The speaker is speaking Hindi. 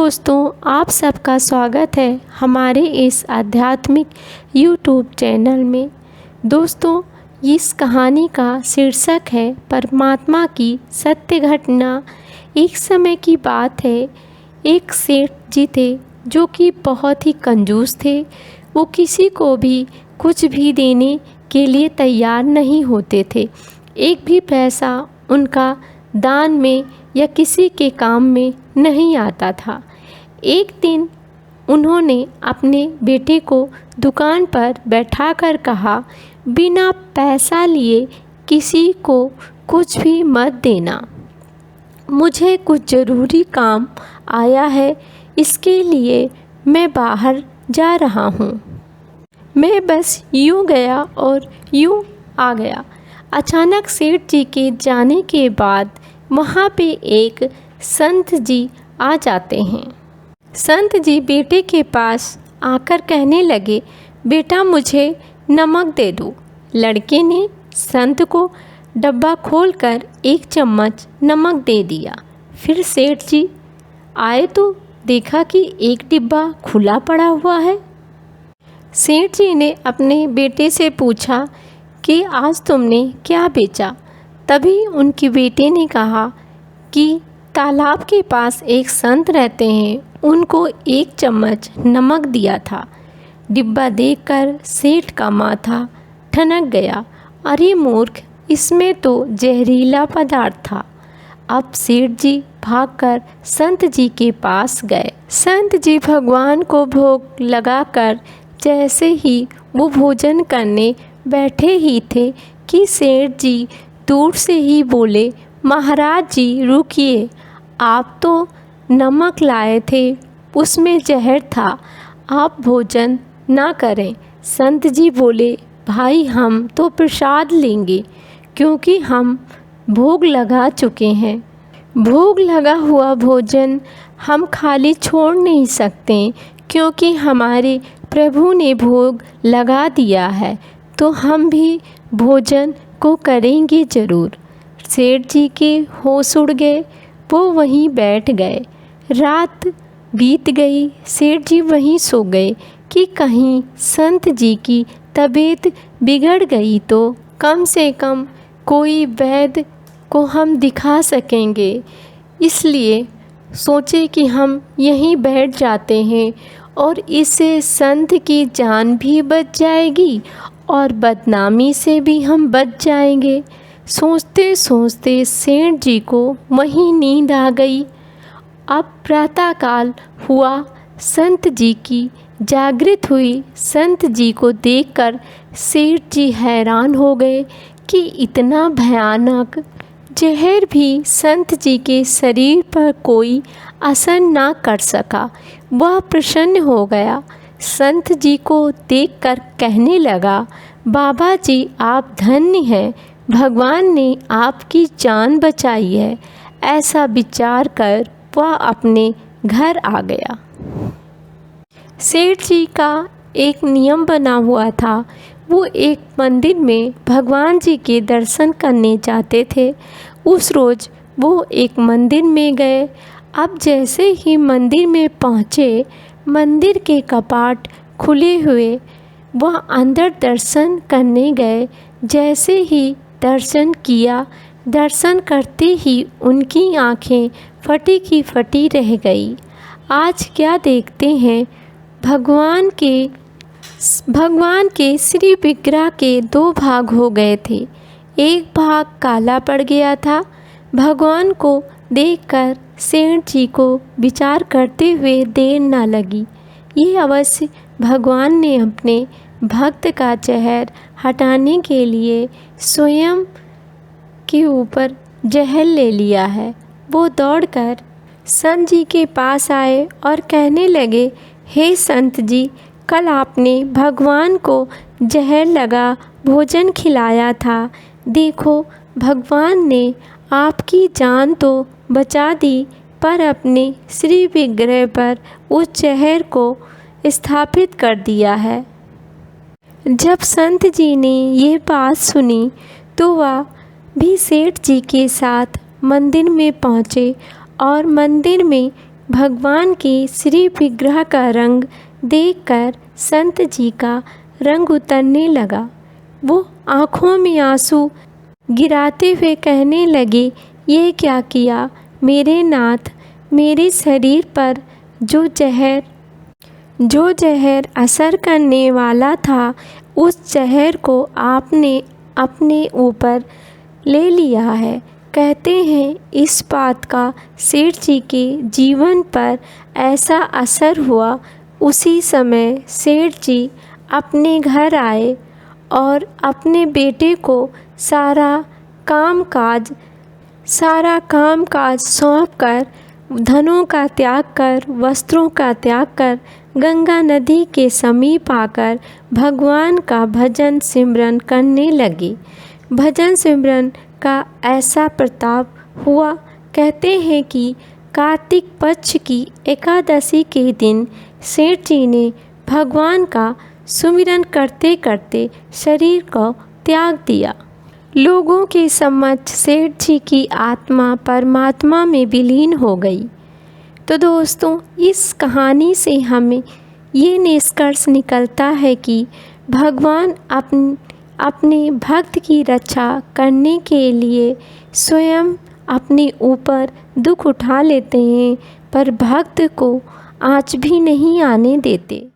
दोस्तों, आप सबका स्वागत है हमारे इस आध्यात्मिक यूट्यूब चैनल में। दोस्तों, इस कहानी का शीर्षक है परमात्मा की सत्य घटना। एक समय की बात है, एक सेठ जी थे जो कि बहुत ही कंजूस थे। वो किसी को भी कुछ भी देने के लिए तैयार नहीं होते थे। एक भी पैसा उनका दान में या किसी के काम में नहीं आता था। एक दिन उन्होंने अपने बेटे को दुकान पर बैठाकर कहा, बिना पैसा लिए किसी को कुछ भी मत देना। मुझे कुछ ज़रूरी काम आया है, इसके लिए मैं बाहर जा रहा हूँ। मैं बस यूँ गया और यूँ आ गया। अचानक सेठ जी के जाने के बाद वहाँ पे एक संत जी आ जाते हैं। संत जी बेटे के पास आकर कहने लगे, बेटा मुझे नमक दे दो। लड़के ने संत को डब्बा खोलकर एक चम्मच नमक दे दिया। फिर सेठ जी आए तो देखा कि एक डिब्बा खुला पड़ा हुआ है। सेठ जी ने अपने बेटे से पूछा कि आज तुमने क्या बेचा? तभी उनके बेटे ने कहा कि तालाब के पास एक संत रहते हैं, उनको एक चम्मच नमक दिया था। डिब्बा देखकर सेठ का माथा ठनक गया। अरे मूर्ख, इसमें तो जहरीला पदार्थ था। अब सेठ जी भागकर संत जी के पास गए। संत जी भगवान को भोग लगाकर जैसे ही वो भोजन करने बैठे ही थे कि सेठ जी दूर से ही बोले, महाराज जी रुकिए, आप तो नमक लाए थे, उसमें जहर था, आप भोजन ना करें। संत जी बोले, भाई हम तो प्रसाद लेंगे क्योंकि हम भोग लगा चुके हैं। भोग लगा हुआ भोजन हम खाली छोड़ नहीं सकते क्योंकि हमारे प्रभु ने भोग लगा दिया है, तो हम भी भोजन को करेंगे ज़रूर। सेठ जी के होश उड़ गए, वो वहीं बैठ गए। रात बीत गई, सेठ जी वहीं सो गए कि कहीं संत जी की तबीयत बिगड़ गई तो कम से कम कोई वैद्य को हम दिखा सकेंगे। इसलिए सोचे कि हम यहीं बैठ जाते हैं और इससे संत की जान भी बच जाएगी और बदनामी से भी हम बच जाएंगे। सोचते सोचते सेठ जी को वहीं नींद आ गई। अब प्रातःकाल हुआ, संत जी की जागृत हुई। संत जी को देखकर सेठ जी हैरान हो गए कि इतना भयानक जहर भी संत जी के शरीर पर कोई असर ना कर सका। वह प्रसन्न हो गया। संत जी को देखकर कहने लगा, बाबा जी आप धन्य हैं, भगवान ने आपकी जान बचाई है। ऐसा विचार कर वह अपने घर आ गया। सेठ जी का एक नियम बना हुआ था, वो एक मंदिर में भगवान जी के दर्शन करने जाते थे। उस रोज़ वो एक मंदिर में गए। अब जैसे ही मंदिर में पहुँचे, मंदिर के कपाट खुले हुए, वह अंदर दर्शन करने गए। जैसे ही दर्शन किया, दर्शन करते ही उनकी आँखें फटी की फटी रह गई। आज क्या देखते हैं, भगवान के श्री विग्रह के दो भाग हो गए थे। एक भाग काला पड़ गया था। भगवान को देखकर सेठ जी को विचार करते हुए देर न लगी। ये अवश्य भगवान ने अपने भक्त का जहर हटाने के लिए स्वयं के ऊपर जहर ले लिया है। वो दौड़कर संत जी के पास आए और कहने लगे, हे संत जी, कल आपने भगवान को जहर लगा भोजन खिलाया था। देखो, भगवान ने आपकी जान तो बचा दी, पर अपने श्री विग्रह पर उस जहर को स्थापित कर दिया है। जब संत जी ने ये बात सुनी तो वह भी सेठ जी के साथ मंदिर में पहुँचे और मंदिर में भगवान के श्री विग्रह का रंग देखकर संत जी का रंग उतरने लगा। वो आँखों में आंसू गिराते हुए कहने लगे, ये क्या किया मेरे नाथ। मेरे शरीर पर जो जहर असर करने वाला था, उस जहर को आपने अपने ऊपर ले लिया है। कहते हैं इस बात का सेठ जी के जीवन पर ऐसा असर हुआ। उसी समय सेठ जी अपने घर आए और अपने बेटे को सारा कामकाज सौंपकर, धनों का त्याग कर, वस्त्रों का त्याग कर, गंगा नदी के समीप आकर भगवान का भजन सिमरन करने लगे। भजन सिमरन का ऐसा प्रताप हुआ, कहते हैं कि कार्तिक पक्ष की एकादशी के दिन सेठ जी ने भगवान का सुमिरन करते करते शरीर को त्याग दिया। लोगों के समक्ष सेठ जी की आत्मा परमात्मा में विलीन हो गई। तो दोस्तों, इस कहानी से हमें ये निष्कर्ष निकलता है कि भगवान अपने भक्त की रक्षा करने के लिए स्वयं अपने ऊपर दुख उठा लेते हैं, पर भक्त को आँच भी नहीं आने देते।